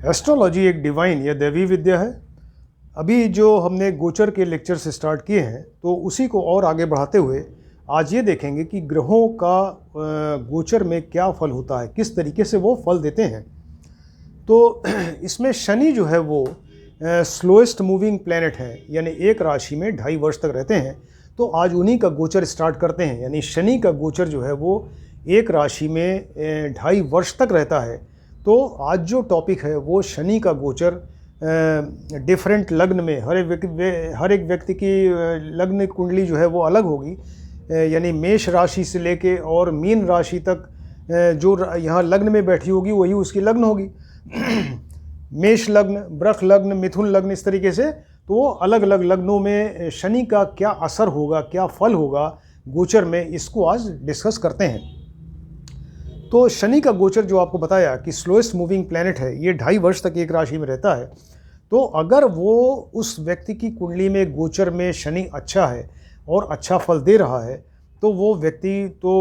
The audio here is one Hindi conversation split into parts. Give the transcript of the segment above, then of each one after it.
एस्ट्रोलॉजी एक डिवाइन या दैवी विद्या है। अभी जो हमने गोचर के लेक्चर से स्टार्ट किए हैं तो उसी को और आगे बढ़ाते हुए आज ये देखेंगे कि ग्रहों का गोचर में क्या फल होता है, किस तरीके से वो फल देते हैं। तो इसमें शनि जो है वो स्लोएस्ट मूविंग प्लैनेट है, यानी एक राशि में 2.5 वर्ष तक रहते हैं। तो आज उन्हीं का गोचर स्टार्ट करते हैं, यानी शनि का गोचर जो है वो एक राशि में 2.5 वर्ष तक रहता है। तो आज जो टॉपिक है वो शनि का गोचर डिफरेंट लग्न में, हर एक व्यक्ति की लग्न कुंडली जो है वो अलग होगी, यानी मेष राशि से लेके और मीन राशि तक जो यहाँ लग्न में बैठी होगी वही उसकी लग्न होगी। मेष लग्न, वृष लग्न, मिथुन लग्न, इस तरीके से तो अलग अलग लग्नों में शनि का क्या असर होगा, क्या फल होगा गोचर में, इसको आज डिस्कस करते हैं। तो शनि का गोचर जो आपको बताया कि स्लोएस्ट मूविंग प्लैनेट है, ये 2.5 वर्ष तक एक राशि में रहता है। तो अगर वो उस व्यक्ति की कुंडली में गोचर में शनि अच्छा है और अच्छा फल दे रहा है तो वो व्यक्ति तो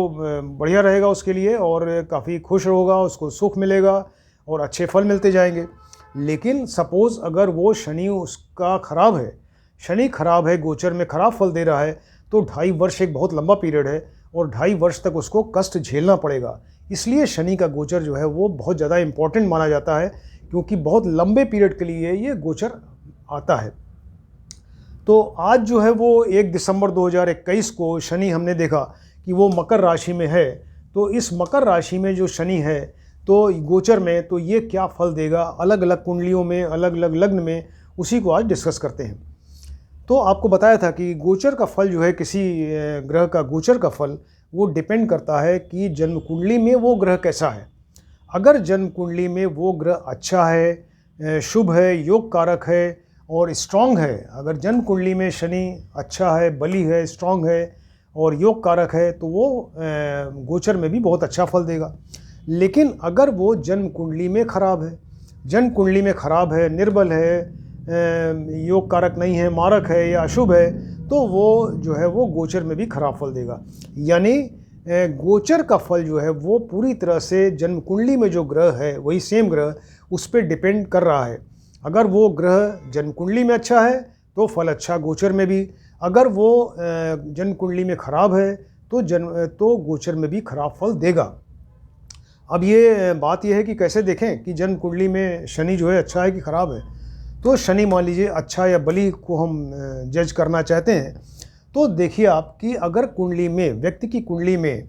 बढ़िया रहेगा उसके लिए और काफ़ी खुश होगा, उसको सुख मिलेगा और अच्छे फल मिलते जाएंगे। लेकिन सपोज़ अगर वो शनि उसका ख़राब है, शनि खराब है, गोचर में ख़राब फल दे रहा है, तो 2.5 वर्ष एक बहुत लंबा पीरियड है और 2.5 वर्ष तक उसको कष्ट झेलना पड़ेगा। इसलिए शनि का गोचर जो है वो बहुत ज़्यादा इम्पॉर्टेंट माना जाता है, क्योंकि बहुत लंबे पीरियड के लिए ये गोचर आता है। तो आज जो है वो 1 दिसंबर 2021 को शनि हमने देखा कि वो मकर राशि में है। तो इस मकर राशि में जो शनि है तो गोचर में, तो ये क्या फल देगा अलग अलग कुंडलियों में, अलग अलग लग्न में, उसी को आज डिस्कस करते हैं। तो आपको बताया था कि गोचर का फल जो है, किसी ग्रह का गोचर का फल वो डिपेंड करता है कि जन्म कुंडली में वो ग्रह कैसा है। अगर जन्म कुंडली में वो ग्रह अच्छा है, शुभ है, योग कारक है और स्ट्रांग है, अगर जन्म कुंडली में शनि अच्छा है, बली है, स्ट्रांग है और योग कारक है, तो वो गोचर में भी बहुत अच्छा फल देगा। लेकिन अगर वो जन्म कुंडली में खराब है, जन्म कुंडली में खराब है, निर्बल है, योग कारक नहीं है, मारक है या अशुभ है, तो वो जो है वो गोचर में भी खराब फल देगा। यानी गोचर का फल जो है वो पूरी तरह से जन्म कुंडली में जो ग्रह है, वही सेम ग्रह, उस पर डिपेंड कर रहा है। अगर वो ग्रह जन्म कुंडली में अच्छा है तो फल अच्छा गोचर में भी, अगर वो जन्म कुंडली में खराब है तो गोचर में भी खराब फल देगा। अब ये बात यह है कि कैसे देखें कि जन्म कुंडली में शनि जो है अच्छा है कि खराब है। तो शनि मान लीजिए अच्छा या बली को हम जज करना चाहते हैं, तो देखिए आप कि अगर कुंडली में, व्यक्ति की कुंडली में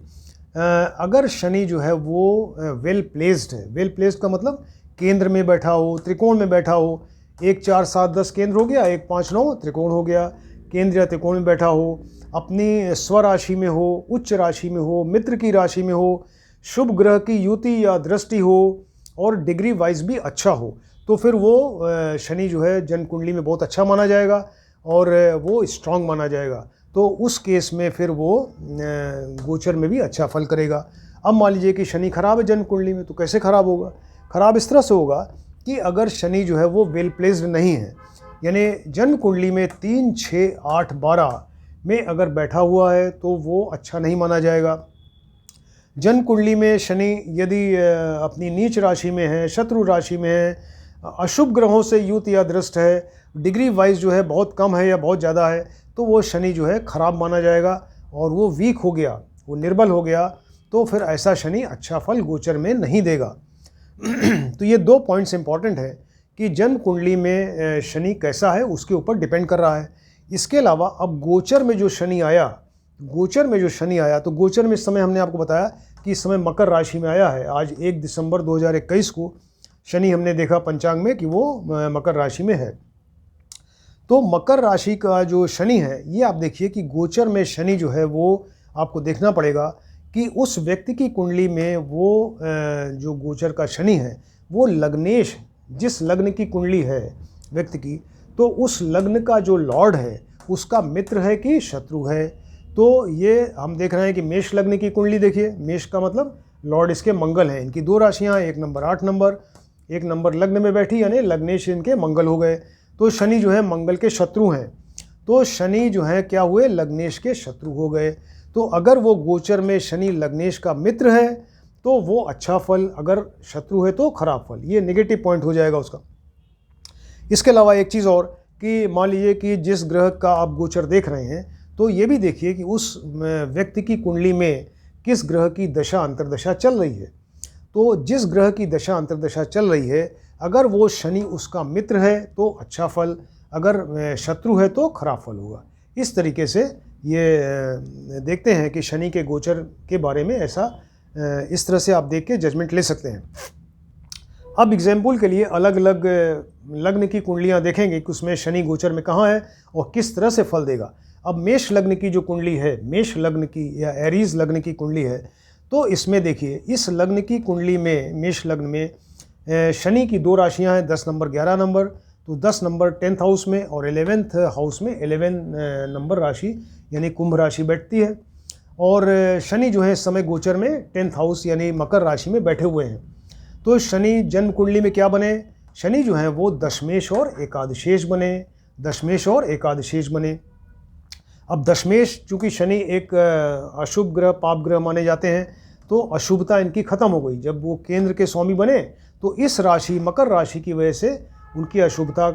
अगर शनि जो है वो वेल प्लेस्ड है, वेल प्लेस्ड का मतलब केंद्र में बैठा हो, त्रिकोण में बैठा हो, 1 4 7 10 केंद्र हो गया, 1 5 9 त्रिकोण हो गया, केंद्र या त्रिकोण में बैठा हो, अपनी स्वराशि में हो, उच्च राशि में हो, मित्र की राशि में हो, शुभ ग्रह की युति या दृष्टि हो और डिग्री वाइज भी अच्छा हो, तो फिर वो शनि जो है जन्म कुंडली में बहुत अच्छा माना जाएगा और वो स्ट्रांग माना जाएगा। तो उस केस में फिर वो गोचर में भी अच्छा फल करेगा। अब मान लीजिए कि शनि खराब है जन्म कुंडली में, तो कैसे खराब होगा? खराब इस तरह से होगा कि अगर शनि जो है वो वेल प्लेस्ड नहीं है, यानी जन्म कुंडली में 3 6 8 12 में अगर बैठा हुआ है तो वो अच्छा नहीं माना जाएगा। जन्म कुंडली में शनि यदि अपनी नीच राशि में है, शत्रु राशि में है, अशुभ ग्रहों से युत या दृष्ट है, डिग्री वाइज जो है बहुत कम है या बहुत ज़्यादा है, तो वो शनि जो है खराब माना जाएगा और वो वीक हो गया, वो निर्बल हो गया, तो फिर ऐसा शनि अच्छा फल गोचर में नहीं देगा। तो ये 2 पॉइंट्स इंपॉर्टेंट है कि जन्म कुंडली में शनि कैसा है उसके ऊपर डिपेंड कर रहा है। इसके अलावा अब गोचर में जो शनि आया, गोचर में जो शनि आया, तो गोचर में इस समय हमने आपको बताया कि इस समय मकर राशि में आया है। आज 1 दिसंबर 2021 को शनि हमने देखा पंचांग में कि वो मकर राशि में है। तो मकर राशि का जो शनि है, ये आप देखिए कि गोचर में शनि जो है वो आपको देखना पड़ेगा कि उस व्यक्ति की कुंडली में वो जो गोचर का शनि है वो लग्नेश, जिस लग्न की कुंडली है व्यक्ति की, तो उस लग्न का जो लॉर्ड है उसका मित्र है कि शत्रु है। तो ये हम देख रहे हैं कि मेष लग्न की कुंडली देखिए, मेष का मतलब लॉर्ड इसके मंगल हैं, इनकी 2 राशियाँ, 1 नंबर 8 नंबर, 1 नंबर लग्न में बैठी, यानी लग्नेश इनके मंगल हो गए। तो शनि जो है मंगल के शत्रु हैं, तो शनि जो है क्या हुए, लग्नेश के शत्रु हो गए। तो अगर वो गोचर में शनि लग्नेश का मित्र है तो वो अच्छा फल, अगर शत्रु है तो खराब फल, ये नेगेटिव पॉइंट हो जाएगा उसका। इसके अलावा एक चीज़ और कि मान लीजिए कि जिस ग्रह का आप गोचर देख रहे हैं, तो ये भी देखिए कि उस व्यक्ति की कुंडली में किस ग्रह की दशा अंतर्दशा चल रही है। तो जिस ग्रह की दशा अंतर्दशा चल रही है, अगर वो शनि उसका मित्र है तो अच्छा फल, अगर शत्रु है तो खराब फल होगा। इस तरीके से ये देखते हैं कि शनि के गोचर के बारे में ऐसा इस तरह से आप देख के जजमेंट ले सकते हैं। अब एग्जाम्पल के लिए अलग अलग लग्न की कुंडलियां देखेंगे कि उसमें शनि गोचर में कहाँ है और किस तरह से फल देगा। अब मेष लग्न की जो कुंडली है, मेष लग्न की या एरीज लग्न की कुंडली है, तो इसमें देखिए इस लग्न की कुंडली में, मेष लग्न में शनि की 2 राशियां हैं, 10 नंबर 11 नंबर। तो 10 नंबर 10th हाउस में और 11th हाउस में 11 नंबर राशि यानी कुंभ राशि बैठती है। और शनि जो है इस समय गोचर में 10th हाउस यानी मकर राशि में बैठे हुए हैं। तो शनि जन्म कुंडली में क्या बने, शनि जो है वो दशमेश और एकादशेश बने, दशमेश और एकादशेश बने। अब दशमेश, चूँकि शनि एक अशुभ ग्रह, पाप ग्रह माने जाते हैं, तो अशुभता इनकी खत्म हो गई। जब वो केंद्र के स्वामी बने तो इस राशि मकर राशि की वजह से उनकी अशुभता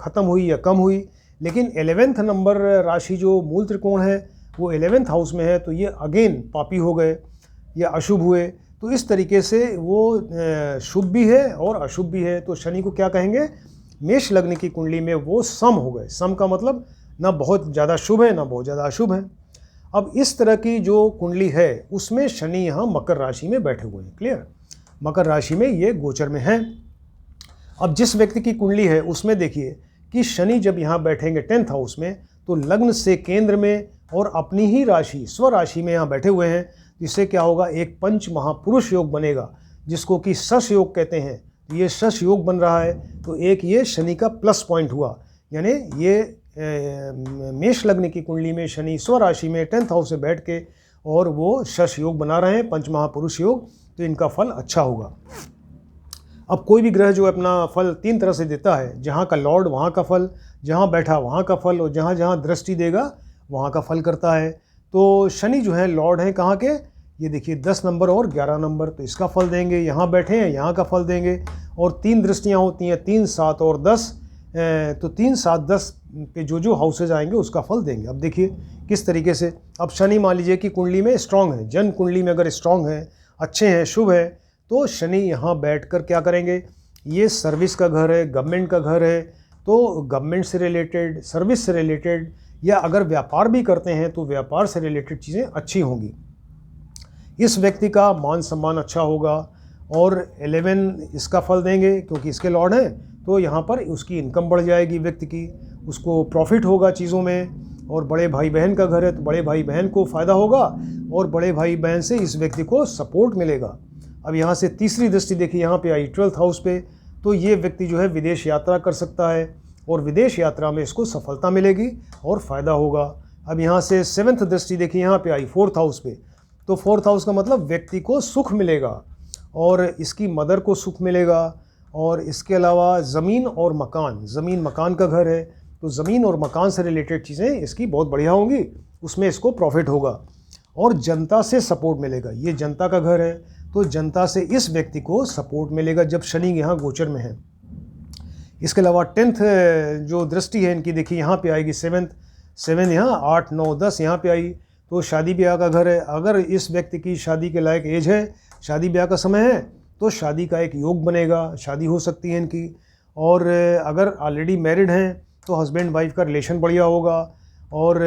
खत्म हुई या कम हुई। लेकिन 11th नंबर राशि जो मूल त्रिकोण है वो 11th हाउस में है, तो ये अगेन पापी हो गए या अशुभ हुए। तो इस तरीके से वो शुभ भी है और अशुभ भी है। तो शनि को क्या कहेंगे, मेष लग्न की कुंडली में वो सम हो गए। सम का मतलब ना बहुत ज़्यादा शुभ है ना बहुत ज़्यादा अशुभ है। अब इस तरह की जो कुंडली है उसमें शनि यहाँ मकर राशि में बैठे हुए हैं। क्लियर, मकर राशि में ये गोचर में हैं। अब जिस व्यक्ति की कुंडली है उसमें देखिए कि शनि जब यहाँ बैठेंगे 10th हाउस में, तो लग्न से केंद्र में और अपनी ही राशि स्वराशि में यहाँ बैठे हुए हैं। इससे क्या होगा, एक पंच महापुरुष योग बनेगा जिसको कि शश योग कहते हैं। तो ये शश योग बन रहा है, तो एक ये शनि का प्लस पॉइंट हुआ। यानी ये मेष लग्न की कुंडली में शनि स्वराशि में 10th हाउस से बैठ के और वो शश योग बना रहे हैं, पंच महापुरुष योग, तो इनका फल अच्छा होगा। अब कोई भी ग्रह जो अपना फल 3 तरह से देता है, जहाँ का लॉर्ड वहाँ का फल, जहाँ बैठा वहाँ का फल, और जहाँ जहाँ दृष्टि देगा वहाँ का फल करता है। तो शनि जो है लॉर्ड हैं कहाँ के, ये देखिए 10 नंबर और 11 नंबर, तो इसका फल देंगे। यहाँ बैठे हैं यहाँ का फल देंगे। और 3 दृष्टियाँ होती हैं, 3, 7 और 10। तो 3, 7, 10 पे जो हाउसेज आएंगे उसका फल देंगे। अब देखिए किस तरीके से। अब शनि मान लीजिए कि कुंडली में स्ट्रांग है, जन्म कुंडली में अगर स्ट्रांग है, अच्छे हैं, शुभ है, तो शनि यहाँ बैठकर क्या करेंगे, ये सर्विस का घर है, गवर्नमेंट का घर है, तो गवर्नमेंट से रिलेटेड, सर्विस से रिलेटेड, या अगर व्यापार भी करते हैं तो व्यापार से रिलेटेड चीज़ें अच्छी होंगी। इस व्यक्ति का मान सम्मान अच्छा होगा। और 11 इसका फल देंगे क्योंकि इसके लॉर्ड हैं, तो यहाँ पर उसकी इनकम बढ़ जाएगी व्यक्ति की, उसको प्रॉफिट होगा चीज़ों में। और बड़े भाई बहन का घर है तो बड़े भाई बहन को फ़ायदा होगा और बड़े भाई बहन से इस व्यक्ति को सपोर्ट मिलेगा। अब यहाँ से तीसरी दृष्टि देखिए यहाँ पे आई 12th हाउस पे, तो ये व्यक्ति जो है विदेश यात्रा कर सकता है और विदेश यात्रा में इसको सफलता मिलेगी और फ़ायदा होगा। अब यहाँ से 7th दृष्टि देखिए यहाँ पे आई 4th हाउस पे, तो 4th हाउस का मतलब व्यक्ति को सुख मिलेगा और इसकी मदर को सुख मिलेगा। और इसके अलावा ज़मीन और मकान, ज़मीन मकान का घर है, तो ज़मीन और मकान से रिलेटेड चीज़ें इसकी बहुत बढ़िया होंगी, उसमें इसको प्रॉफिट होगा। और जनता से सपोर्ट मिलेगा, ये जनता का घर है, तो जनता से इस व्यक्ति को सपोर्ट मिलेगा जब शनि यहाँ गोचर में है। इसके अलावा 10th जो दृष्टि है इनकी देखिए यहाँ पे आएगी 7 यहाँ, 8, 9, 10 यहाँ पे आई, तो शादी ब्याह का घर है। अगर इस व्यक्ति की शादी के लायक एज है, शादी ब्याह का समय है, तो शादी का एक योग बनेगा, शादी हो सकती है इनकी। और अगर ऑलरेडी मैरिड हैं तो हस्बैंड वाइफ का रिलेशन बढ़िया होगा। और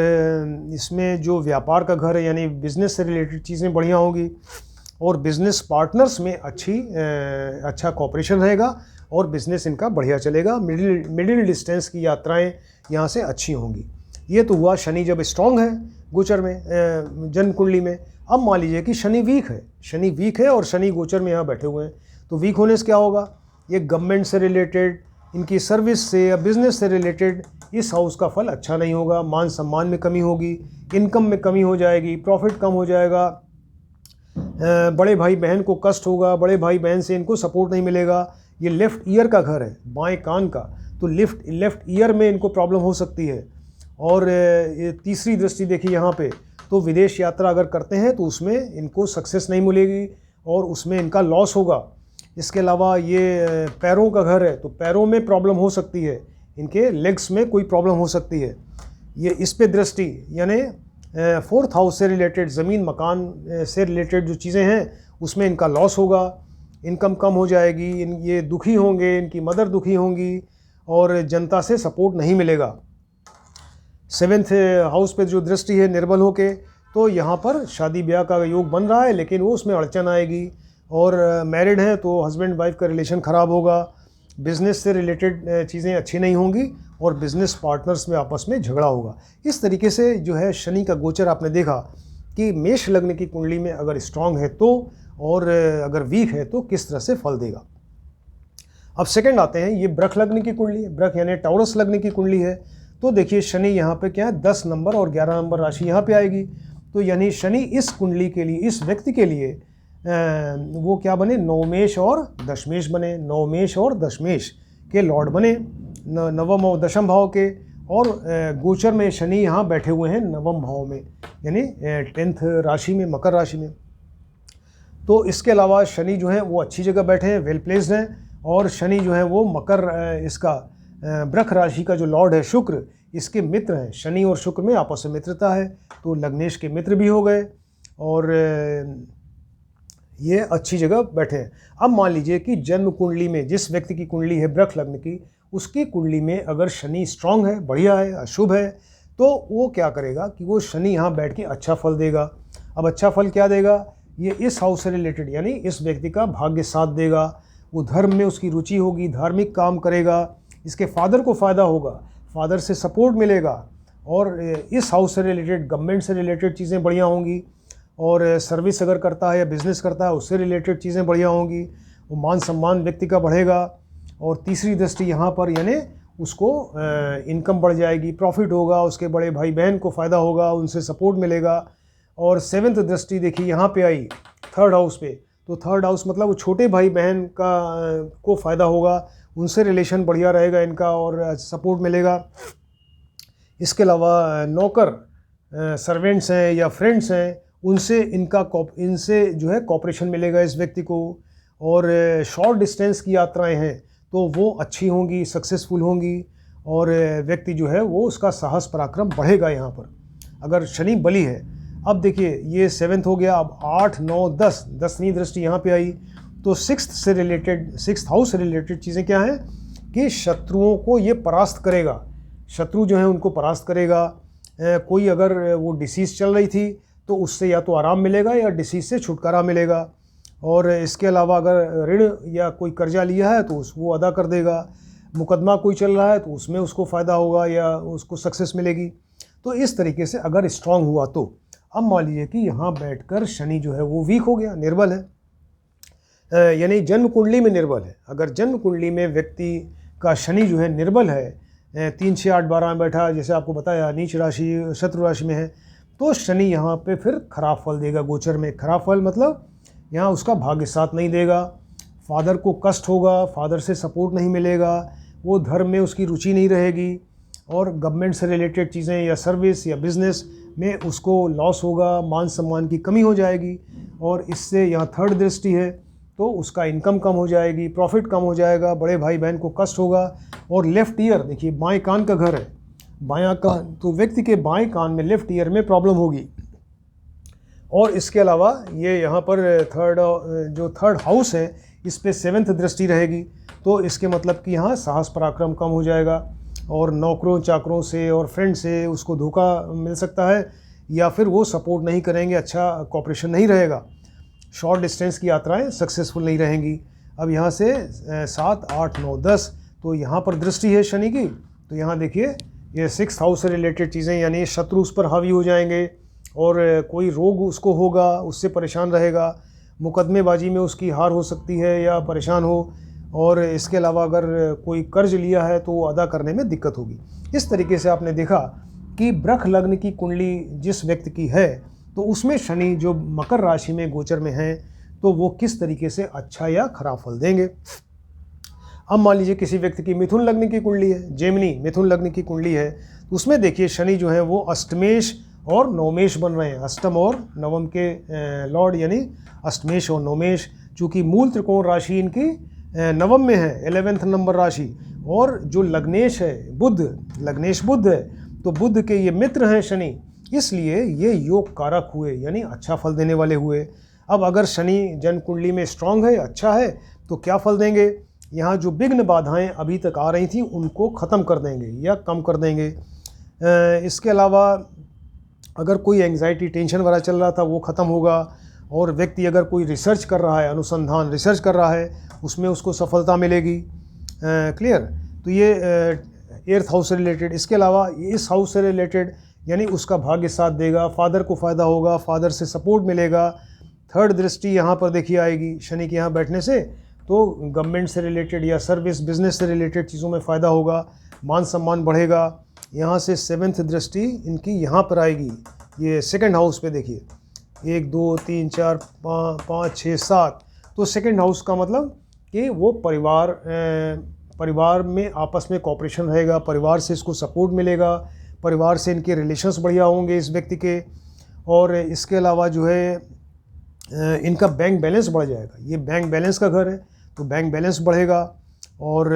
इसमें जो व्यापार का घर है यानी बिज़नेस से रिलेटेड चीज़ें बढ़िया होंगी और बिज़नेस पार्टनर्स में अच्छा कॉपरेशन रहेगा और बिज़नेस इनका बढ़िया चलेगा। मिडिल डिस्टेंस की यात्राएं यहाँ से अच्छी होंगी। ये तो हुआ शनि जब स्ट्रांग है गोचर में, जन्म कुंडली में। अब मान लीजिए कि शनि वीक है और शनि गोचर में यहाँ बैठे हुए हैं, तो वीक होने से क्या होगा, ये गवर्नमेंट से रिलेटेड, इनकी सर्विस से या बिज़नेस से रिलेटेड इस हाउस का फल अच्छा नहीं होगा। मान सम्मान में कमी होगी, इनकम में कमी हो जाएगी, प्रॉफिट कम हो जाएगा, बड़े भाई बहन को कष्ट होगा, बड़े भाई बहन से इनको सपोर्ट नहीं मिलेगा। ये लेफ़्ट ईयर का घर है, बाएं कान का, तो लेफ़्ट ईयर में इनको प्रॉब्लम हो सकती है। और ये तीसरी दृष्टि देखिए यहाँ पे, तो विदेश यात्रा अगर करते हैं तो उसमें इनको सक्सेस नहीं मिलेगी और उसमें इनका लॉस होगा। इसके अलावा ये पैरों का घर है तो पैरों में प्रॉब्लम हो सकती है, इनके लेग्स में कोई प्रॉब्लम हो सकती है। ये इस पे दृष्टि यानी 4th हाउस से रिलेटेड, ज़मीन मकान से रिलेटेड जो चीज़ें हैं उसमें इनका लॉस होगा, इनकम कम हो जाएगी, ये दुखी होंगे, इनकी मदर दुखी होंगी और जनता से सपोर्ट नहीं मिलेगा। 7th हाउस पे जो दृष्टि है निर्बल होके, तो यहाँ पर शादी ब्याह का योग बन रहा है लेकिन वो उसमें अड़चन आएगी। और मैरिड है तो हस्बैंड वाइफ का रिलेशन ख़राब होगा, बिज़नेस से रिलेटेड चीज़ें अच्छी नहीं होंगी और बिज़नेस पार्टनर्स में आपस में झगड़ा होगा। इस तरीके से जो है शनि का गोचर आपने देखा कि मेष लग्न की कुंडली में अगर स्ट्रांग है तो, और अगर वीक है तो किस तरह से फल देगा। अब सेकंड आते हैं, ये वृष लग्न की कुंडली है, वृष यानी टॉरस लग्न की कुंडली है। तो देखिए शनि यहाँ पे क्या है, 10 नंबर और 11 नंबर राशि यहाँ पे आएगी। तो यानी शनि इस कुंडली के लिए, इस व्यक्ति के लिए वो क्या बने, नवमेश और दशमेश बने, नवमेश और दशमेश के लॉर्ड बने, नवम और दशम भाव के। और गोचर में शनि यहाँ बैठे हुए हैं नवम भाव में, यानी 10th राशि में, मकर राशि में। तो इसके अलावा शनि जो है वो अच्छी जगह बैठे हैं, वेल प्लेस्ड हैं। और शनि जो है वो मकर, इसका वृष राशि का जो लॉर्ड है शुक्र, इसके मित्र हैं। शनि और शुक्र में आपस में मित्रता है, तो लग्नेश के मित्र भी हो गए और ये अच्छी जगह बैठे हैं। अब मान लीजिए कि जन्म कुंडली में, जिस व्यक्ति की कुंडली है वृष लग्न की, उसकी कुंडली में अगर शनि स्ट्रांग है, बढ़िया है, अशुभ है, तो वो क्या करेगा कि वो शनि यहाँ बैठ के अच्छा फल देगा। अब अच्छा फल क्या देगा, ये इस हाउस से रिलेटेड, यानी इस व्यक्ति का भाग्य साथ देगा, वो धर्म में उसकी रुचि होगी, धार्मिक काम करेगा, इसके फादर को फ़ायदा होगा, फादर से सपोर्ट मिलेगा। और इस हाउस से रिलेटेड, गवर्नमेंट से रिलेटेड चीज़ें बढ़िया होंगी। और सर्विस अगर करता है या बिज़नेस करता है उससे रिलेटेड चीज़ें बढ़िया होंगी, वो मान सम्मान व्यक्ति का बढ़ेगा। और तीसरी दृष्टि यहाँ पर, यानी उसको इनकम बढ़ जाएगी, प्रॉफिट होगा, उसके बड़े भाई बहन को फ़ायदा होगा, उनसे सपोर्ट मिलेगा। और 7th दृष्टि देखिए यहाँ पे आई 3rd हाउस पे, तो 3rd हाउस मतलब वो छोटे भाई बहन को फ़ायदा होगा, उनसे रिलेशन बढ़िया रहेगा इनका और सपोर्ट मिलेगा। इसके अलावा नौकर, सर्वेंट्स हैं या फ्रेंड्स हैं, उनसे इनसे जो है कॉपरेशन मिलेगा इस व्यक्ति को। और शॉर्ट डिस्टेंस की यात्राएं हैं तो वो अच्छी होंगी, सक्सेसफुल होंगी। और व्यक्ति जो है वो उसका साहस पराक्रम बढ़ेगा यहाँ पर, अगर शनि बली है। अब देखिए ये 7th हो गया, अब 8, 9, 10, 10वीं दृष्टि यहाँ पे आई। तो 6th हाउस से रिलेटेड चीज़ें क्या हैं कि शत्रुओं को ये परास्त करेगा, शत्रु जो है उनको परास्त करेगा। कोई अगर वो डिसीज़ चल रही थी तो उससे या तो आराम मिलेगा या डिसीज़ से छुटकारा मिलेगा। और इसके अलावा अगर ऋण या कोई कर्जा लिया है तो वो अदा कर देगा। मुकदमा कोई चल रहा है तो उसमें उसको फ़ायदा होगा या उसको सक्सेस मिलेगी। तो इस तरीके से अगर स्ट्रांग हुआ तो। अब मान लीजिए कि यहाँ बैठकर शनि जो है वो वीक हो गया, निर्बल है, यानी जन्म कुंडली में निर्बल है। अगर जन्म कुंडली में व्यक्ति का शनि जो है निर्बल है, 3, 6, 8, 12 में बैठा, जैसे आपको बताया नीच राशि, शत्रु राशि में है, तो शनि यहाँ पे फिर खराब फल देगा। गोचर में खराब फल मतलब यहाँ उसका भाग्य साथ नहीं देगा, फादर को कष्ट होगा, फादर से सपोर्ट नहीं मिलेगा, वो धर्म में उसकी रुचि नहीं रहेगी। और गवर्नमेंट से रिलेटेड चीज़ें या सर्विस या बिज़नेस में उसको लॉस होगा, मान सम्मान की कमी हो जाएगी। और इससे यहाँ 3rd दृष्टि है तो उसका इनकम कम हो जाएगी, प्रॉफिट कम हो जाएगा, बड़े भाई बहन को कष्ट होगा। और लेफ़्ट ईयर देखिए, बाएं कान का घर है, बायां कान, तो व्यक्ति के बाएं कान में लेफ़्ट ईयर में प्रॉब्लम होगी। और इसके अलावा ये यहाँ पर जो 3rd हाउस है इस पे 7th दृष्टि रहेगी, तो इसके मतलब कि यहाँ साहस पराक्रम कम हो जाएगा और नौकरों चाकरों से और फ्रेंड से उसको धोखा मिल सकता है, या फिर वो सपोर्ट नहीं करेंगे, अच्छा कॉपरेशन नहीं रहेगा, शॉर्ट डिस्टेंस की यात्राएं सक्सेसफुल नहीं रहेंगी। अब यहाँ से 7, 8, 9, 10, तो यहाँ पर दृष्टि है शनि की, तो यहाँ देखिए ये 6th हाउस से रिलेटेड चीज़ें, यानी शत्रु उस पर हावी हो जाएंगे और कोई रोग उसको होगा, उससे परेशान रहेगा, मुकदमेबाजी में उसकी हार हो सकती है या परेशान हो। और इसके अलावा अगर कोई कर्ज लिया है तो वो अदा करने में दिक्कत होगी। इस तरीके से आपने देखा कि वृष लग्न की कुंडली जिस व्यक्ति की है तो उसमें शनि जो मकर राशि में गोचर में है तो वो किस तरीके से अच्छा या खराब फल देंगे। अब मान लीजिए किसी व्यक्ति की मिथुन लग्न की कुंडली है, जेमिनी मिथुन लग्न की कुंडली है, तो उसमें देखिए शनि जो है वो अष्टमेश और नवमेश बन रहे हैं, अष्टम और नवम के लॉर्ड यानी अष्टमेश और नवमेश। चूँकि मूल त्रिकोण राशि इनकी नवम में है, 11वें नंबर राशि, और जो लग्नेश है बुध, लग्नेश बुध है, तो बुध के ये मित्र हैं शनि, इसलिए ये योग कारक हुए, यानी अच्छा फल देने वाले हुए। अब अगर शनि जन्म कुंडली में स्ट्रांग है, अच्छा है, तो क्या फल देंगे? यहाँ जो विघ्न बाधाएं अभी तक आ रही थी उनको ख़त्म कर देंगे या कम कर देंगे। इसके अलावा अगर कोई एंग्जाइटी टेंशन वाला चल रहा था वो ख़त्म होगा, और व्यक्ति अगर कोई रिसर्च कर रहा है, अनुसंधान रिसर्च कर रहा है, उसमें उसको सफलता मिलेगी। क्लियर? तो ये 8th हाउस से रिलेटेड। इसके अलावा इस हाउस से रिलेटेड यानी उसका भाग्य साथ देगा, फादर को फ़ायदा होगा, फादर से सपोर्ट मिलेगा। 3rd दृष्टि यहाँ पर देखिए आएगी शनि के यहाँ बैठने से, तो गवर्नमेंट से रिलेटेड या सर्विस बिजनेस से रिलेटेड चीज़ों में फ़ायदा होगा, मान सम्मान बढ़ेगा। यहाँ से 7th दृष्टि इनकी यहाँ पर आएगी, ये 2nd हाउस पे देखिए, 1 2 3 4 5 6 7। तो 2nd हाउस का मतलब कि वो परिवार में आपस में कॉपरेशन रहेगा, परिवार से इसको सपोर्ट मिलेगा, परिवार से इनके रिलेशंस बढ़िया होंगे इस व्यक्ति के। और इसके अलावा जो है इनका बैंक बैलेंस बढ़ जाएगा, ये बैंक बैलेंस का घर है तो बैंक बैलेंस बढ़ेगा। और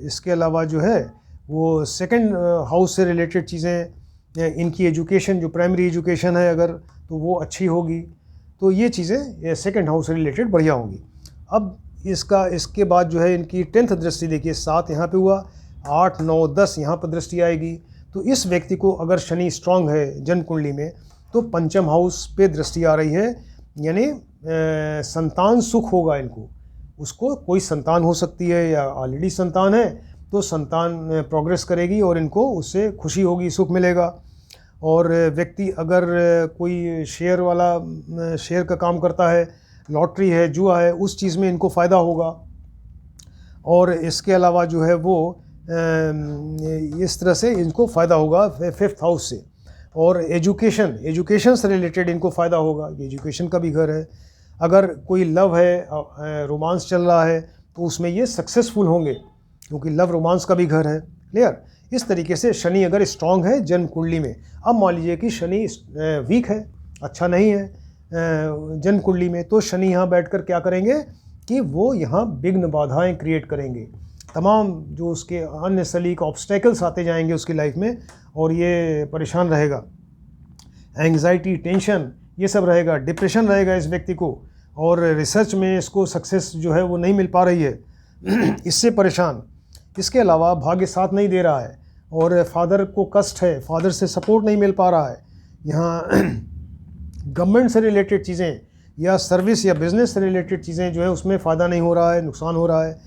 इसके अलावा जो है वो 2nd हाउस से रिलेटेड चीज़ें, इनकी एजुकेशन जो प्राइमरी एजुकेशन है अगर, तो वो अच्छी होगी। तो ये चीज़ें 2nd हाउस से रिलेटेड बढ़िया होंगी। अब इसके बाद जो है इनकी 10th दृष्टि देखिए, 7 यहाँ पे हुआ, 8 9 10 यहाँ पर दृष्टि आएगी। तो इस व्यक्ति को अगर शनि स्ट्रांग है जन्म कुंडली में, तो 5th हाउस पे दृष्टि आ रही है, यानी संतान सुख होगा इनको। उसको कोई संतान हो सकती है या ऑलरेडी संतान है, तो संतान प्रोग्रेस करेगी और इनको उससे खुशी होगी, सुख मिलेगा। और व्यक्ति अगर कोई शेयर का काम करता है, लॉटरी है, जुआ है, उस चीज़ में इनको फ़ायदा होगा। और इसके अलावा जो है वो इस तरह से इनको फ़ायदा होगा 5th हाउस से। और एजुकेशन से रिलेटेड इनको फ़ायदा होगा, ये एजुकेशन का भी घर है। अगर कोई लव है, रोमांस चल रहा है, तो उसमें ये सक्सेसफुल होंगे, क्योंकि लव रोमांस का भी घर है। क्लियर? इस तरीके से शनि अगर स्ट्रांग है जन्म कुंडली में, अब मान लीजिए कि शनि वीक है, अच्छा नहीं है जन्म कुंडली में, तो शनि यहाँ बैठकर क्या करेंगे कि वो यहाँ विघ्न बाधाएं क्रिएट करेंगे, तमाम जो उसके अन्य सलीक ऑब्स्टेकल्स आते जाएंगे उसकी लाइफ में, और ये परेशान रहेगा। एंग्जाइटी, टेंशन, ये सब रहेगा, डिप्रेशन रहेगा इस व्यक्ति को, और रिसर्च में इसको सक्सेस जो है वो नहीं मिल पा रही है, इससे परेशान। इसके अलावा भाग्य साथ नहीं दे रहा है, और फादर को कष्ट है, फादर से सपोर्ट नहीं मिल पा रहा है। यहाँ गवर्नमेंट से रिलेटेड चीज़ें या सर्विस या बिज़नेस से रिलेटेड चीज़ें जो है उसमें फ़ायदा नहीं हो रहा है, नुकसान हो रहा है,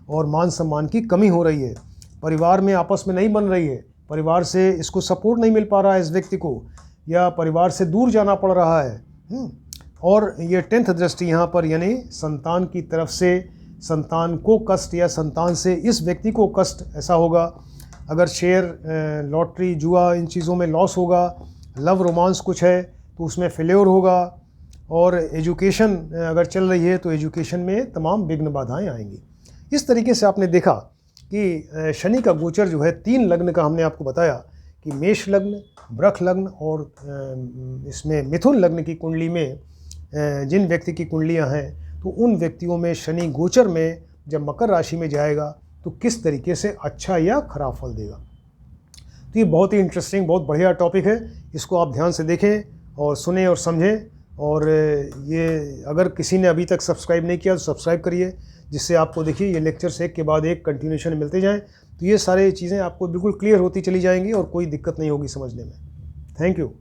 और मान सम्मान की कमी हो रही है। परिवार में आपस में नहीं बन रही है, परिवार से इसको सपोर्ट नहीं मिल पा रहा है इस व्यक्ति को, या परिवार से दूर जाना पड़ रहा है। और ये 10th दृष्टि यहाँ पर, यानी संतान की तरफ से संतान को कष्ट या संतान से इस व्यक्ति को कष्ट ऐसा होगा। अगर शेयर, लॉटरी, जुआ, इन चीज़ों में लॉस होगा, लव रोमांस कुछ है तो उसमें फेल्योर होगा, और एजुकेशन अगर चल रही है तो एजुकेशन में तमाम विघ्न बाधाएं आएंगी। इस तरीके से आपने देखा कि शनि का गोचर जो है 3 लग्न का हमने आपको बताया कि मेष लग्न, वृष लग्न और इसमें मिथुन लग्न की कुंडली में जिन व्यक्ति की कुंडलियां हैं, तो उन व्यक्तियों में शनि गोचर में जब मकर राशि में जाएगा तो किस तरीके से अच्छा या खराब फल देगा। तो ये बहुत ही इंटरेस्टिंग, बहुत बढ़िया टॉपिक है, इसको आप ध्यान से देखें और सुने और समझें। और ये अगर किसी ने अभी तक सब्सक्राइब नहीं किया तो सब्सक्राइब करिए, जिससे आपको देखिए ये लेक्चर्स एक के बाद एक कंटिन्यूशन मिलते जाएं, तो ये सारे चीज़ें आपको बिल्कुल क्लियर होती चली जाएंगी और कोई दिक्कत नहीं होगी समझने में। Thank you.